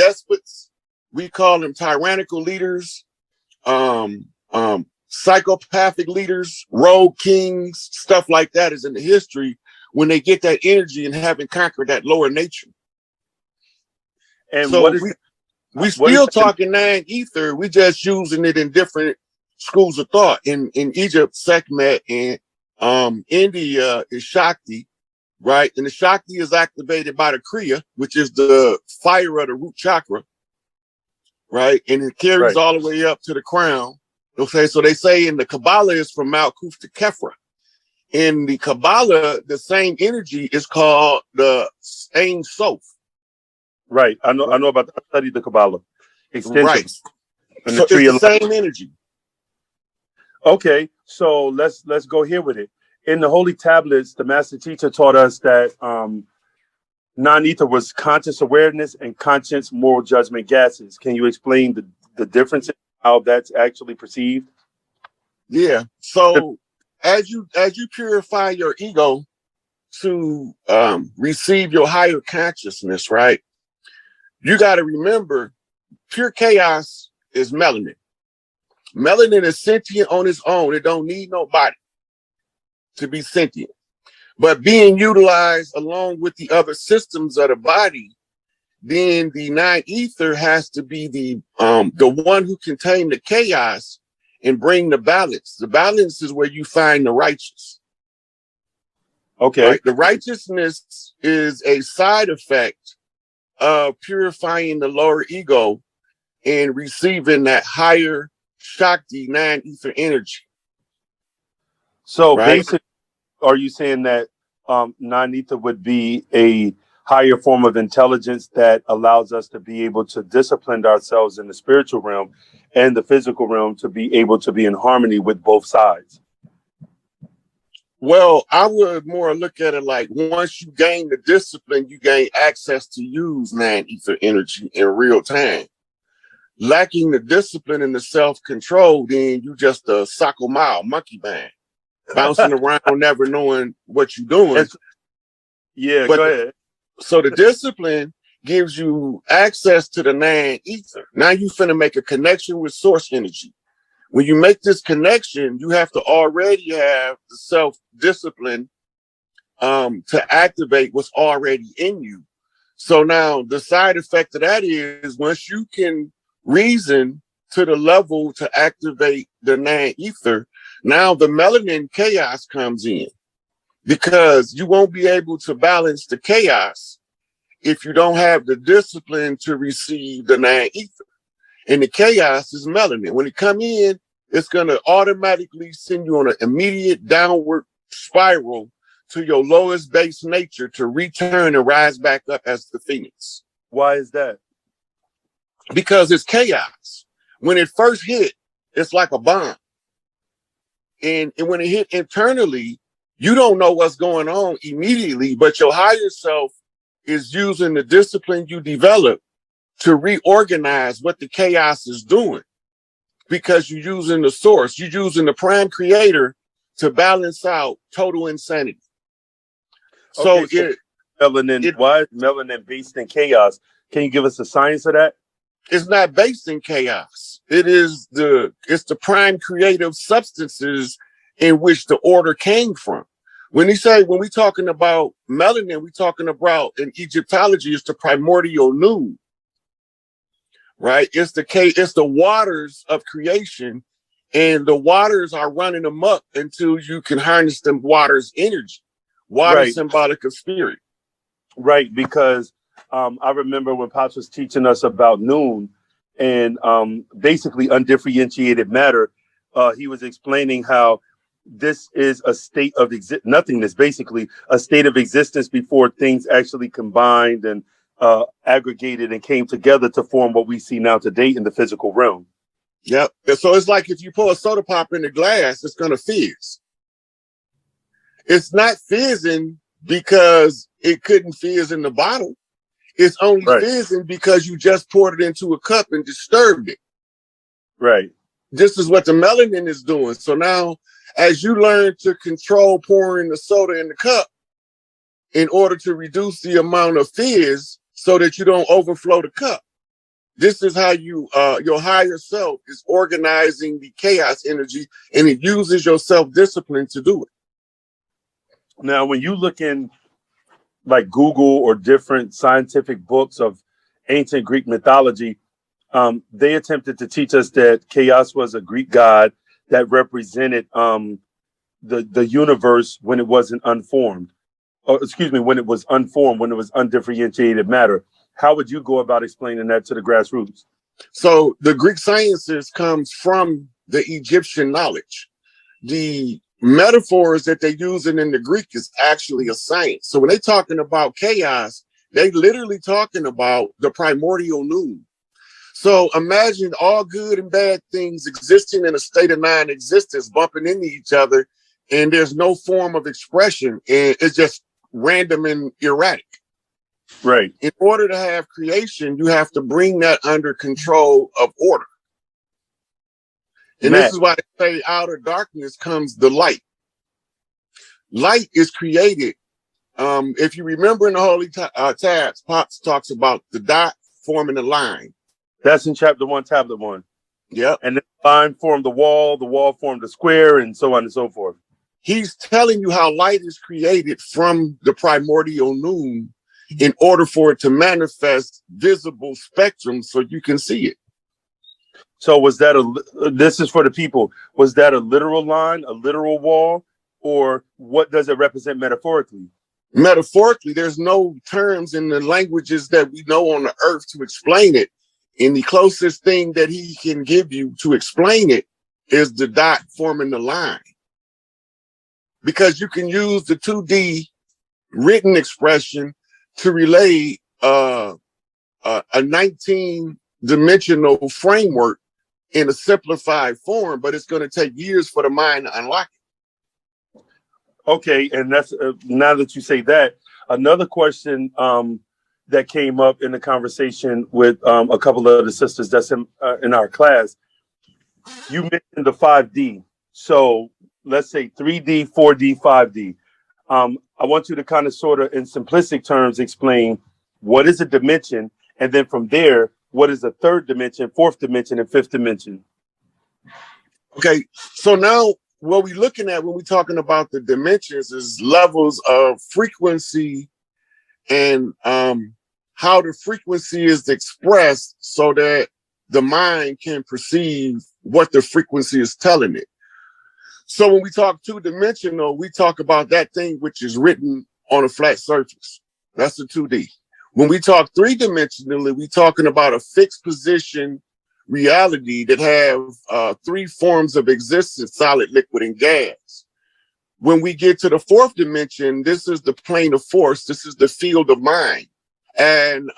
despots. We call them tyrannical leaders, psychopathic leaders, rogue kings, stuff like that is in the history when they get that energy and haven't conquered that lower nature. And so what is we still talking nine ether. We just using it in different schools of thought. In Egypt, Sekhmet, and India is Shakti, right? And the Shakti is activated by the Kriya, which is the fire of the root chakra, right? And it carries all the way up to the crown. Okay, so they say in the Kabbalah is from Malkuth to Kephra. In the Kabbalah, the same energy is called the Ein Sof. Right, I know about that. I studied the Kabbalah extensively. Right, and so it's the same energy. Okay, so let's go here with it. In the Holy Tablets, the Master Teacher taught us that non-ether was conscious awareness and conscious moral judgment gases. Can you explain the differences, how that's actually perceived? Yeah. So as you purify your ego to receive your higher consciousness, right? You got to remember, pure chaos is melanin. Melanin is sentient on its own. It don't need nobody to be sentient. But being utilized along with the other systems of the body, then the non-ether has to be the one who can tame the chaos and bring the balance. The balance is where you find the righteous. Okay. Right? The righteousness is a side effect of purifying the lower ego and receiving that higher Shakti non-ether energy. So basically, are you saying that non-ether would be a higher form of intelligence that allows us to be able to discipline ourselves in the spiritual realm and the physical realm to be able to be in harmony with both sides? Well, I would more look at it like once you gain the discipline, you gain access to use non-ether energy in real time. Lacking the discipline and the self-control, then you just a Sakomao monkey band, bouncing around, never knowing what you're doing. Yeah, go ahead. So the discipline gives you access to the non-ether. Now you finna make a connection with source energy. When you make this connection, you have to already have the self-discipline to activate what's already in you. So now the side effect of that is once you can reason to the level to activate the non-ether, now the melanin chaos comes in, because you won't be able to balance the chaos if you don't have the discipline to receive the non-ether. And the chaos is melanin. When it come in, it's going to automatically send you on an immediate downward spiral to your lowest base nature to return and rise back up as the phoenix. Why is that? Because it's chaos. When it first hit, it's like a bomb. And when it hit internally, you don't know what's going on immediately, but your higher self is using the discipline you develop to reorganize what the chaos is doing, because you're using the source, you're using the prime creator to balance out total insanity. Okay, so why is melanin based in chaos? Can you give us the science of that? It's not based in chaos. It's the prime creative substances in which the order came from. When we talking about melanin, we talking about, in Egyptology, it's the primordial noon, right? It's the waters of creation, and the waters are running amok until you can harness them waters' energy. Water symbolic of spirit. Right, because I remember when Pops was teaching us about noon and basically undifferentiated matter, he was explaining how this is a state of nothingness, basically a state of existence before things actually combined and aggregated and came together to form what we see now today in the physical realm. Yep. So it's like if you pour a soda pop in the glass, it's going to fizz. It's not fizzing because it couldn't fizz in the bottle. It's only fizzing because you just poured it into a cup and disturbed it. Right. This is what the melanin is doing. So now, as you learn to control pouring the soda in the cup in order to reduce the amount of fizz so that you don't overflow the cup, This is how you your higher self is organizing the chaos energy, and it uses your self-discipline to do it. Now, when you look in like Google or different scientific books of ancient Greek mythology, they attempted to teach us that chaos was a Greek god that represented the universe when it wasn't unformed. Or, excuse me, when it was unformed, when it was undifferentiated matter. How would you go about explaining that to the grassroots? So the Greek sciences comes from the Egyptian knowledge. The metaphors that they're using in the Greek is actually a science. So when they're talking about chaos, they literally talking about the primordial noon. So imagine all good and bad things existing in a state of non-existence, bumping into each other, and there's no form of expression, and it's just random and erratic. Right. In order to have creation, you have to bring that under control of order. And this is why they say out of darkness comes the light. Light is created. If you remember in the Holy Tabs, Potts talks about the dot forming a line. That's in chapter 1, tablet 1. Yeah. And the line formed the wall formed the square, and so on and so forth. He's telling you how light is created from the primordial noon in order for it to manifest visible spectrum so you can see it. So was that this is for the people, was that a literal line, a literal wall, or what does it represent metaphorically? Metaphorically, there's no terms in the languages that we know on the earth to explain it. And the closest thing that he can give you to explain it is the dot forming the line. Because you can use the 2D written expression to relay a 19-dimensional framework in a simplified form, but it's going to take years for the mind to unlock it. Okay, and that's now that you say that, another question that came up in the conversation with a couple of the sisters that's in our class. You mentioned the 5D. So let's say 3D, 4D, 5D. I want you to kind of sort of in simplistic terms explain what is a dimension, and then from there, what is a third dimension, fourth dimension, and fifth dimension? Okay, so now what we're looking at when we're talking about the dimensions is levels of frequency and how the frequency is expressed so that the mind can perceive what the frequency is telling it. So when we talk two-dimensional, we talk about that thing which is written on a flat surface. That's the 2D. When we talk three-dimensionally, we're talking about a fixed position reality that have three forms of existence: solid, liquid, and gas. When we get to the fourth dimension, this is the plane of force. This is the field of mind. And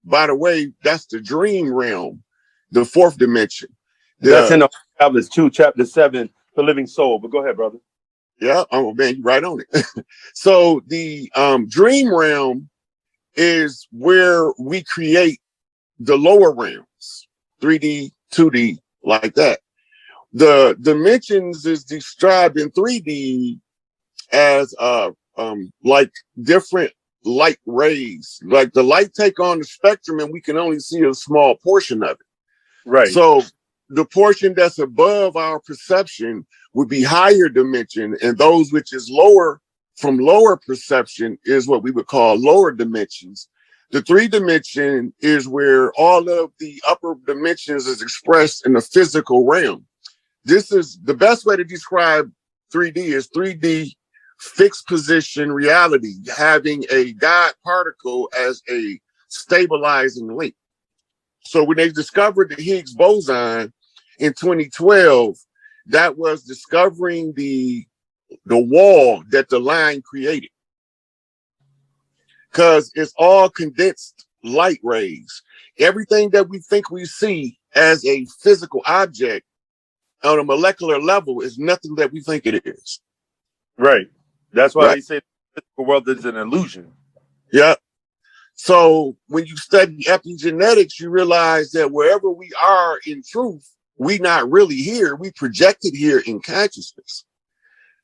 by the way, that's the dream realm, the fourth dimension. That's in the tablets 2, chapter 7, the living soul. But go ahead, brother. Yeah, oh man, you're right on it. So the dream realm is where we create the lower realms, 3D, 2D, like that. The dimensions is described in 3D as like different light rays. Like the light take on the spectrum and we can only see a small portion of it. Right. So the portion that's above our perception would be higher dimension, and those which is lower from lower perception is what we would call lower dimensions. The 3D is where all of the upper dimensions is expressed in the physical realm. This is the best way to describe 3D is 3D fixed position reality, having a God particle as a stabilizing link. So when they discovered the Higgs boson in 2012, that was discovering the wall that the line created. Because it's all condensed light rays. Everything that we think we see as a physical object on a molecular level is nothing that we think it is. Right. That's why they say the physical world is an illusion. Yeah. So when you study epigenetics, you realize that wherever we are in truth, we not really here. We projected here in consciousness.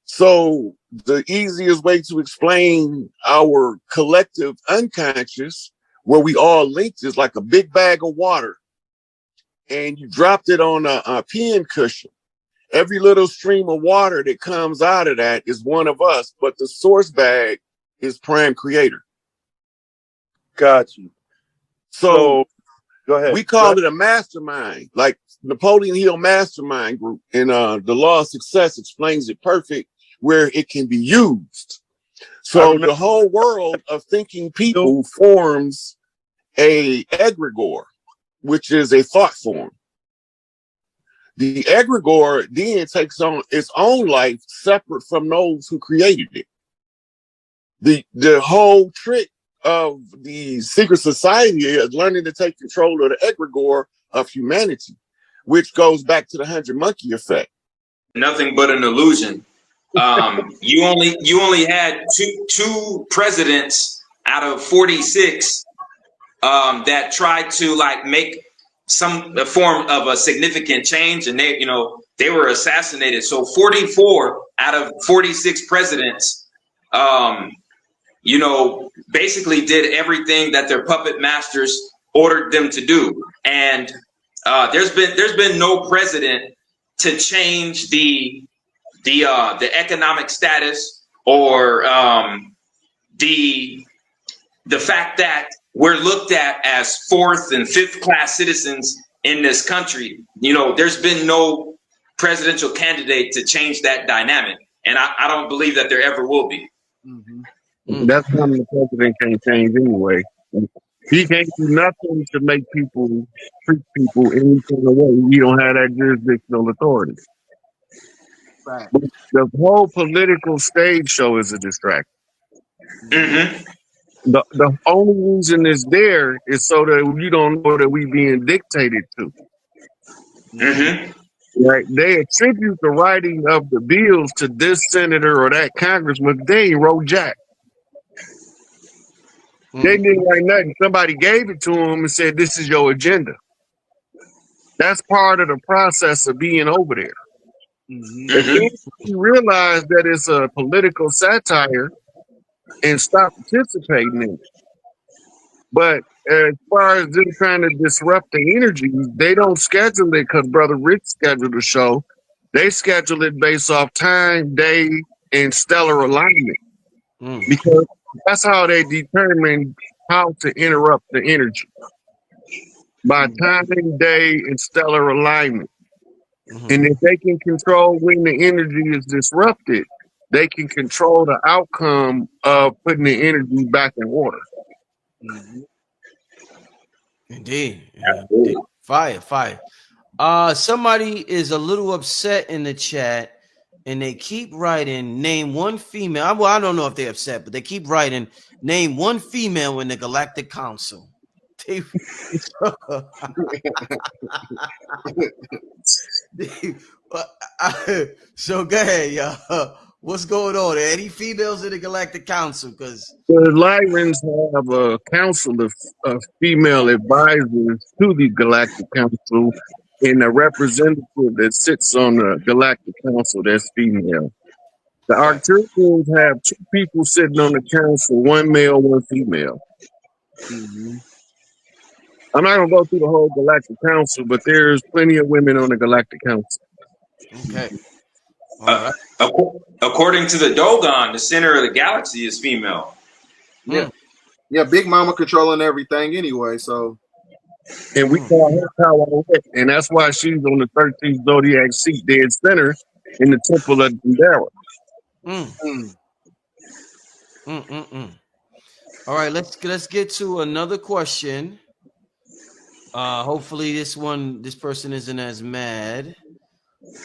So the easiest way to explain our collective unconscious where we all linked is like a big bag of water, and you dropped it on a pin cushion. Every little stream of water that comes out of that is one of us, but the source bag is Prime Creator. Got you. So go ahead. We call it a mastermind, like Napoleon Hill Mastermind Group. And the Law of Success explains it perfect, where it can be used. So the whole world of thinking people forms a egregore, which is a thought form. The egregore then takes on its own life separate from those who created it. The whole trick of the secret society is learning to take control of the egregore of humanity, which goes back to the 100 monkey effect. Nothing but an illusion. You only had two presidents out of 46 that tried to like make some form of a significant change, and they were assassinated. So 44 out of 46 presidents, basically did everything that their puppet masters ordered them to do. And there's been no president to change the economic status or the fact that we're looked at as fourth and fifth class citizens in this country. There's been no presidential candidate to change that dynamic. And I don't believe that there ever will be. Mm-hmm. That's something the president can't change anyway. He can't do nothing to make people treat people any kind of way. You don't have that jurisdictional authority. Right. But the whole political stage show is a distraction. Mm-hmm. The only reason it's there is so that you don't know that we being dictated to. Mm-hmm. Right? They attribute the writing of the bills to this senator or that congressman. They ain't wrote jack. They didn't write nothing. Somebody gave it to them and said, "This is your agenda." That's part of the process of being over there. Mm-hmm. If you realize that it's a political satire and stop participating in it. But as far as them trying to disrupt the energy, they don't schedule it because Brother Rich scheduled the show. They schedule it based off time, day, and stellar alignment. Because that's how they determine how to interrupt the energy. By time, day, and stellar alignment. And if they can control when the energy is disrupted, they can control the outcome of putting the energy back in order. Indeed. Fire. Somebody is a little upset in the chat, and they keep writing, name one female. Well, I don't know if they're upset, but they keep writing, name one female in the Galactic Council. So go ahead, y'all. What's going on? Any females in the Galactic Council? Because the Lyrans have a council of female advisors to the Galactic Council, and a representative that sits on the Galactic Council that's female. The Arcturians have two people sitting on the council, one male, one female. I'm not going to go through the whole Galactic Council, but there's plenty of women on the Galactic Council. Okay. All right. According to the Dogon, the center of the galaxy is female. Yeah. Yeah, Big Mama controlling everything anyway, so. And we call her Power, and that's why she's on the 13th Zodiac seat, dead center, in the Temple of Dendera. All right, let's get to another question. Hopefully this person isn't as mad.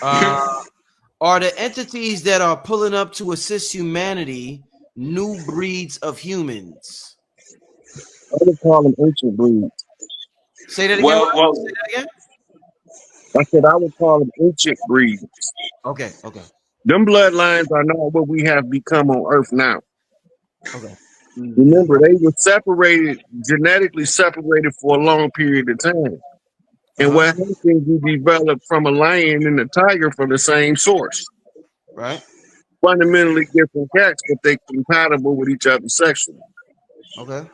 Are the entities that are pulling up to assist humanity new breeds of humans? I would call them ancient breeds. Say that again. Say that again. I said I would call them ancient breeds. Okay. Them bloodlines are not what we have become on Earth now. Okay. Remember, they were genetically separated for a long period of time. And what happens, you develop from a lion and a tiger from the same source. Right. Fundamentally different cats, but they're compatible with each other sexually. Okay.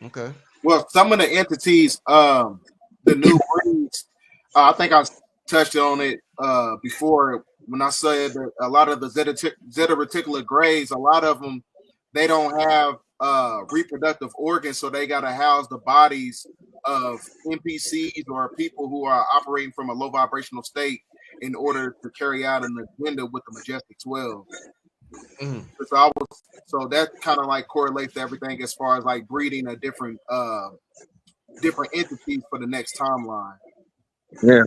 Okay. Well, some of the entities, the new breeds, I think I touched on it before when I said that a lot of the zeta reticular grays, a lot of them, they don't have reproductive organs, so they got to house the bodies of NPCs or people who are operating from a low vibrational state in order to carry out an agenda with the Majestic 12. Mm. So that kind of like correlates to everything as far as like breeding a different entities for the next timeline. Yeah.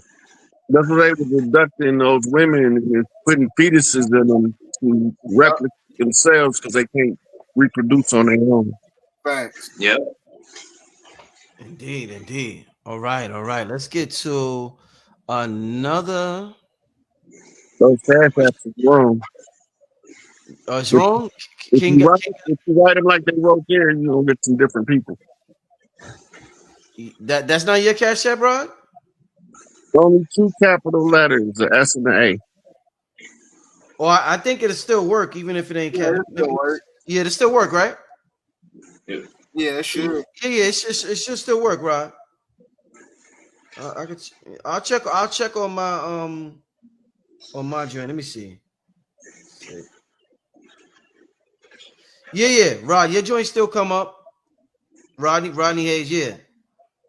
That's what they were abducting those women and putting fetuses in them to replicate themselves because they can't reproduce on their own. Facts. Yep. Indeed, indeed. All right, all right. Let's get to another. Those CASHAPPs is wrong. It's wrong. If you write them like they wrote there, you're going to get some different people. That's not your Cash App, Rod? Only 2 capital letters, the S and the A. Well, I think it'll still work, even if it ain't Cash. It'll work. Yeah, it'll still work, right? Yeah, it should. Yeah, it should still work, Rod. I'll check on my joint. Let me see. Yeah, Rod, your joint still come up. Rodney Hayes, yeah.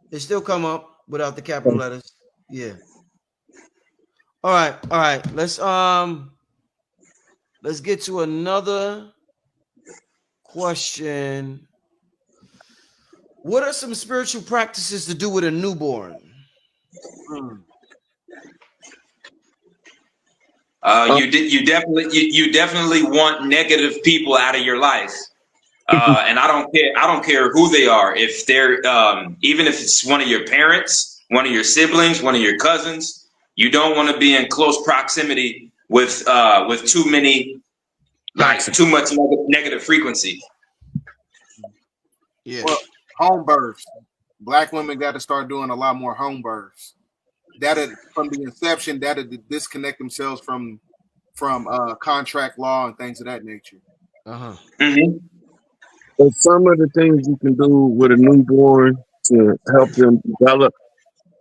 It still come up without the capital letters. Yeah. All right. Let's get to another question. What are some spiritual practices to do with a newborn? You definitely want negative people out of your life, and I don't care who they are. If they're even if it's one of your parents, one of your siblings, one of your cousins, you don't want to be in close proximity with too many, like too much negative frequency. Yeah. Well, home births. Black women got to start doing a lot more home births. That from the inception, that disconnect themselves from contract law and things of that nature. Mm-hmm. So some of the things you can do with a newborn to help them develop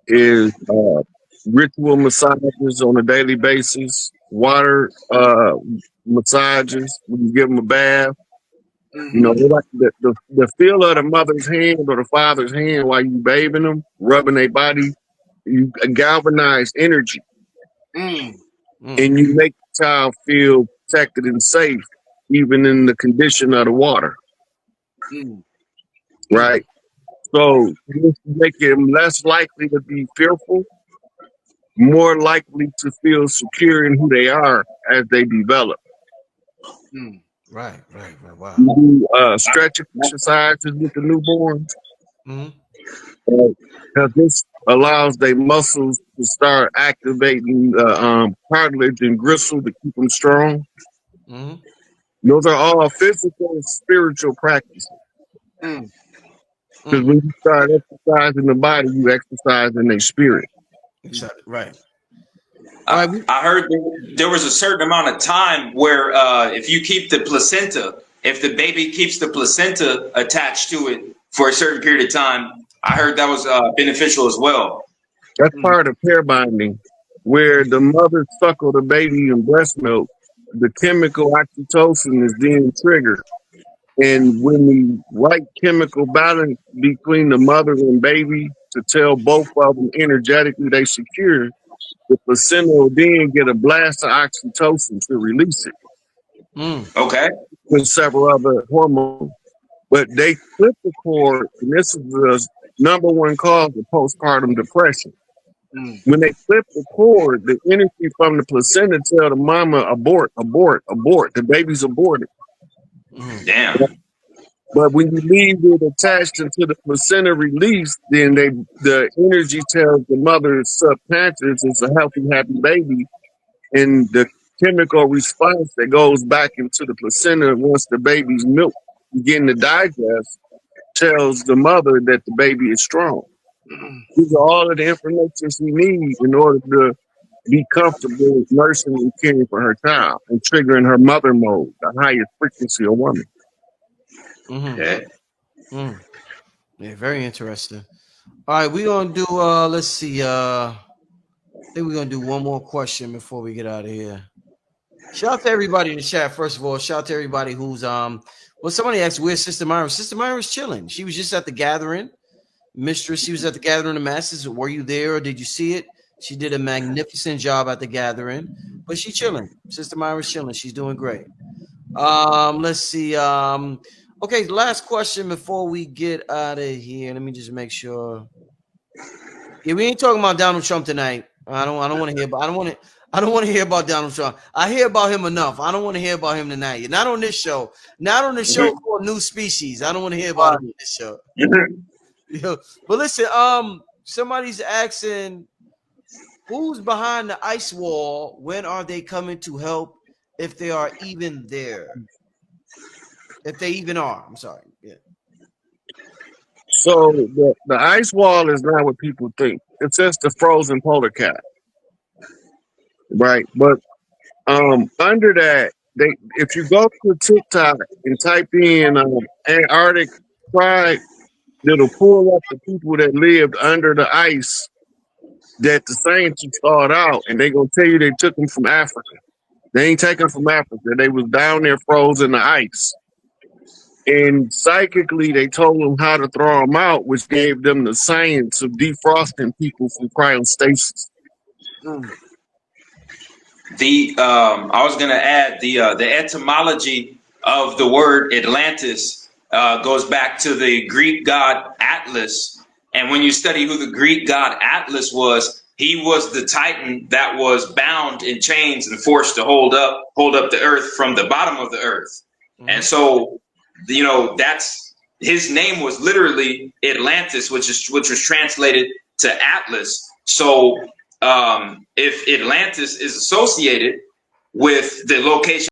is ritual massages on a daily basis, water massages when you give them a bath. Mm-hmm. You know, they like the feel of the mother's hand or the father's hand while you bathing them, rubbing their body. You galvanize energy, and you make the child feel protected and safe, even in the condition of the water. Right? So you make them less likely to be fearful, more likely to feel secure in who they are as they develop. Right. Wow. You do stretching exercises with the newborns. Because this allows their muscles to start activating cartilage and gristle to keep them strong. Those are all physical and spiritual practices. Because when you start exercising the body, you exercise in their spirit. Exactly. Right. I heard there was a certain amount of time where if you keep the placenta, if the baby keeps the placenta attached to it for a certain period of time, I heard that was beneficial as well. That's part of pair binding, where the mother suckle the baby in breast milk. The chemical oxytocin is then triggered. And when the right chemical balance between the mother and baby to tell both of them energetically they secure, the placenta will then get a blast of oxytocin to release it. Okay. With several other hormones. But they flip the cord, and this is the number one cause of postpartum depression. When they flip the cord, the energy from the placenta tell the mama abort. The baby's aborted. Damn. But when you leave it attached until the placenta released, then the energy tells the mother's subconscious it's a healthy, happy baby. And the chemical response that goes back into the placenta once the baby's milk begin to digest tells the mother that the baby is strong. These are all of the information she needs in order to be comfortable nursing and caring for her child and triggering her mother mode, the highest frequency of woman. Yeah, very interesting. All right, we're gonna do let's see, I think we're gonna do one more question before we get out of here. Shout out to everybody in the chat. First of all, shout out to everybody who's well, somebody asked where's Sister Myra. Sister Myra's chilling. She was just at the gathering. Mistress, she was at the gathering of masses. Were you there or did you see it? She did a magnificent job at the gathering, but she's chilling. Sister Myra's chilling. She's doing great. Let's see. Okay, last question before we get out of here. Let me just make sure. Yeah, we ain't talking about Donald Trump tonight. I don't want to hear about I don't want to hear about Donald Trump. I hear about him enough. I don't want to hear about him tonight. Not on this show. Not on the show called New Species. I don't want to hear about him on this show. But listen, somebody's asking who's behind the ice wall? When are they coming to help? If they are even there. If they even are. I'm sorry. Yeah. So the ice wall is not what people think. It's just the frozen polar cap. Right. But under that, if you go to TikTok and type in Antarctic pride, it'll pull up the people that lived under the ice that the scientists thawed out, and they gonna tell you they took them from Africa. They ain't taken from Africa. They was down there frozen in the ice. And psychically, they told them how to throw them out, which gave them the science of defrosting people from cryostasis. I was going to add the etymology of the word Atlantis goes back to the Greek god Atlas. And when you study who the Greek god Atlas was, he was the Titan that was bound in chains and forced to hold up the earth from the bottom of the earth. And so, you know, that's his name was literally Atlantis, which was translated to Atlas. So if Atlantis is associated with the location